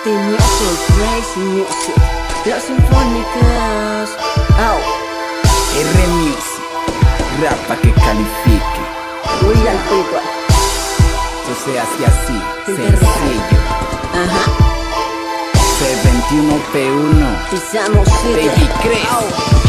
Tenía Surprise Music, Los Sinfónicos. R Music, rapa que califique. Real people. Eso se hace así, sencillo. Ajá. C21P1, Pisamos Baby Cres.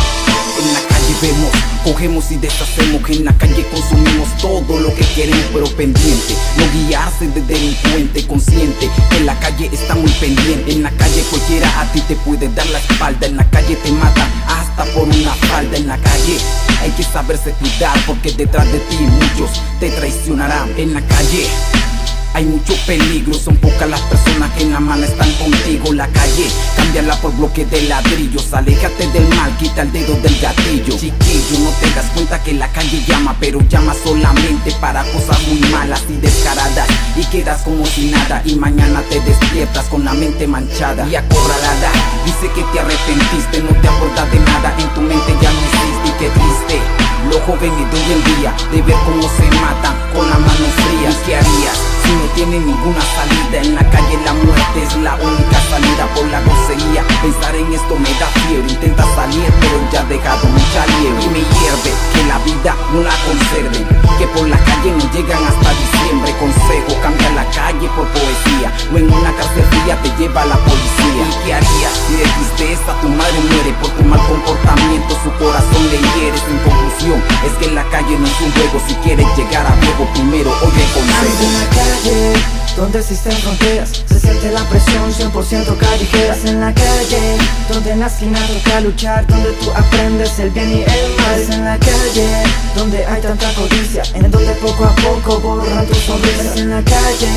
En la calle vemos, cogemos y deshacemos. En la calle consumimos todo lo que queremos, pero pendiente. No guiarse de delincuente, consciente. En la calle está muy pendiente. En la calle cualquiera a ti te puede dar la espalda. En la calle te matan hasta por una falda. En la calle hay que saberse cuidar, porque detrás de ti muchos te traicionarán. En la calle hay mucho peligro, son pocas las personas que en la mano están contigo. La calle, cámbiala por bloque de ladrillos. Aléjate del mal, quita el dedo del gatillo. Chiquillo, no te das cuenta que la calle llama, pero llama solamente para cosas muy malas y descaradas. Y quedas como si nada, y mañana te despiertas con la mente manchada y acorralada. Dice que te arrepentiste, no te acuerdas de nada, en tu mente ya no existe. Y qué triste, los jóvenes de hoy en día, de ver cómo se matan con las manos frías. ¿Qué harías si no tiene ninguna salida? En la calle la muerte es la única salida por la grosería. Pensar en esto me da fiebre, intenta salir pero ya ha dejado mucha liebre. Y me hierve que la vida no la conserven, que por la calle no llegan hasta diciembre. Consejo, cambia la calle por poesía, o en una cárcel fría te lleva la policía. ¿Y qué harías si de tristeza tu madre muere por tu mal comportamiento? Su corazón le hieres. En conclusión, es que la calle no es un juego. Si quieres llegar a viejo, primero oye consejo. En la calle, donde existen fronteras, se siente la presión 100% callejeras. En la calle, donde en la esquina toca luchar, donde tú aprendes el bien y el mal. Es en la calle, donde hay tanta codicia, en donde poco a poco borran tus sonrisas. En la calle,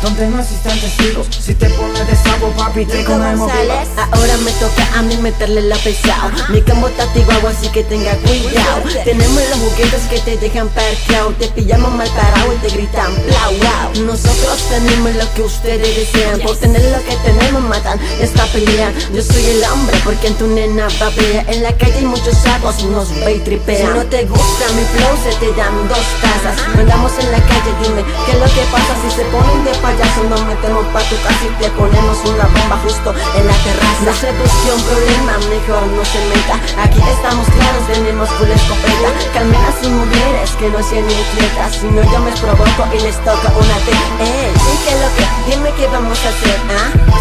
donde no existen testigos, si te pones de sapo papi te comemos vivas. Ahora me toca a mí meterle la pesado. Mi campo está tiguagua, así que tenga cuidado. Tenemos los juguetes que te dejan parqueado, te pillamos mal parado y te gritan blau wow. Nosotros tenemos lo que ustedes desean, por tener lo que tenemos matan esta pelea. Yo soy el hombre porque en tu nena babea. En la calle hay muchos sapos, nos ve y tripean. Si no te gusta mi flow se te dan dos tazas. Andamos en la calle, dime qué es lo que pasa. Si se ponen de payaso nos metemos pa' tu casa y te ponemos una bomba justo en la terraza. No se busque un problema, mejor no se meta. Aquí estamos claros, tenemos full escopeta. Calmen a sus mujeres que no sean inquietas, si no yo me provoco y les toca una T. ¿Qué es lo que? Dime qué vamos a hacer,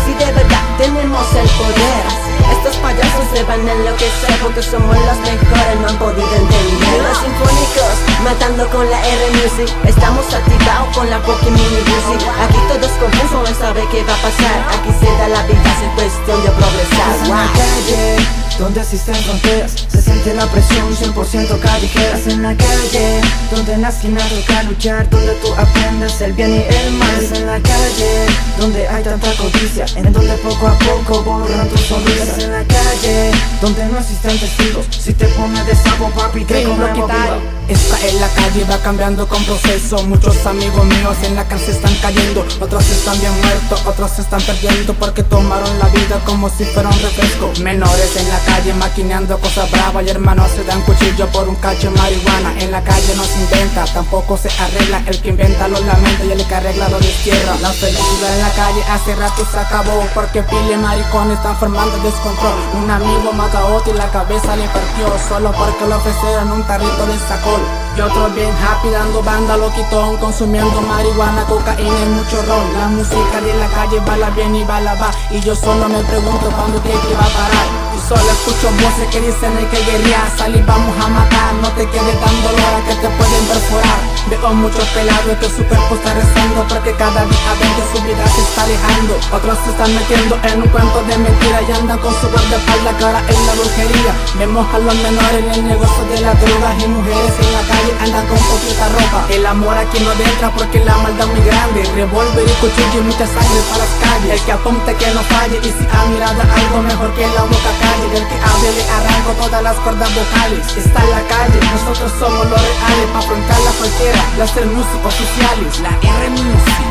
si de verdad tenemos el poder. Estos payasos se van a enloquecer porque somos los mejores, no han podido entender. Los sinfónicos, matando con la R Music. Estamos activados con la Pokémon Music. Aquí todos confusos, no sabe qué va a pasar. Aquí se da la vida, es cuestión de progresar. En la calle, donde existen fronteras, se siente la presión 100% callejeras. En la calle, donde en la esquina toca luchar, donde tú aprendes el bien y el mal. Es en la calle, donde hay tanta codicia, en donde poco a poco borran tus sonrisas. En la calle, donde no existen testigos, si te pones de sapo papi te comemos viva. Esta es la calle, va cambiando con proceso. Muchos amigos míos en la cárcel están cayendo, otros están bien muertos, otros se están perdiendo porque tomaron la vida como si fuera un refresco. Menores en la calle maquineando cosas bravas, y hermanos se dan cuchillo por un cacho de marihuana. En la calle no se inventa, tampoco se arregla. El que inventa lo lamenta y el que arregla lo destierra. La felicidad en la calle hace rato se acabó, porque pile maricones están formando descontrol. Un amigo mató a otro y la cabeza le partió, solo porque le ofrecieron un tarrito de sacol. Y otro bien happy dando banda loquitón, consumiendo marihuana, cocaína y mucho ron. La música de la calle bala bien y bala va, y yo solo me pregunto cuándo que va a parar. Y solo escucho voces que dicen hay que guerrear, salir vamos a matar, no te quedes dando dolor que te pueden perforar. Veo muchos pelados que su cuerpo está rezando, porque cada día ven que su vida se está alejando. Otros se están metiendo en un cuento de mentira y andan con su guardaespaldas que ahora es la brujería. Vemos a los menores en el negocio de las drogas, y mujeres en la calle andan con poquita ropa. El amor aquí no entra porque la maldad muy grande. Revólver y cuchillo y mucha sangre para las calles. El que apunte que no falle, y si ha mirado algo mejor que la boca calle. El que hable le arranco todas las cuerdas vocales. Está en la calle, nosotros somos los reales, pa' afrontarla cualquiera, las R Music oficiales. La R Music.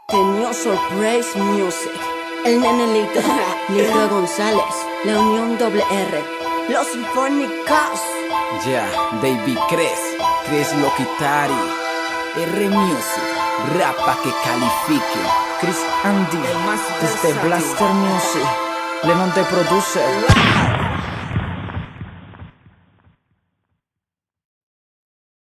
Tenía Surprise Music, el nenelito, Lito González, la Unión WR, Los Sinfónicos. Ya, Baby Cres, Cres Loquitari, R Music. rapa que califique. Chris Andy, desde Blaster Music, Lennon te produce. Wow.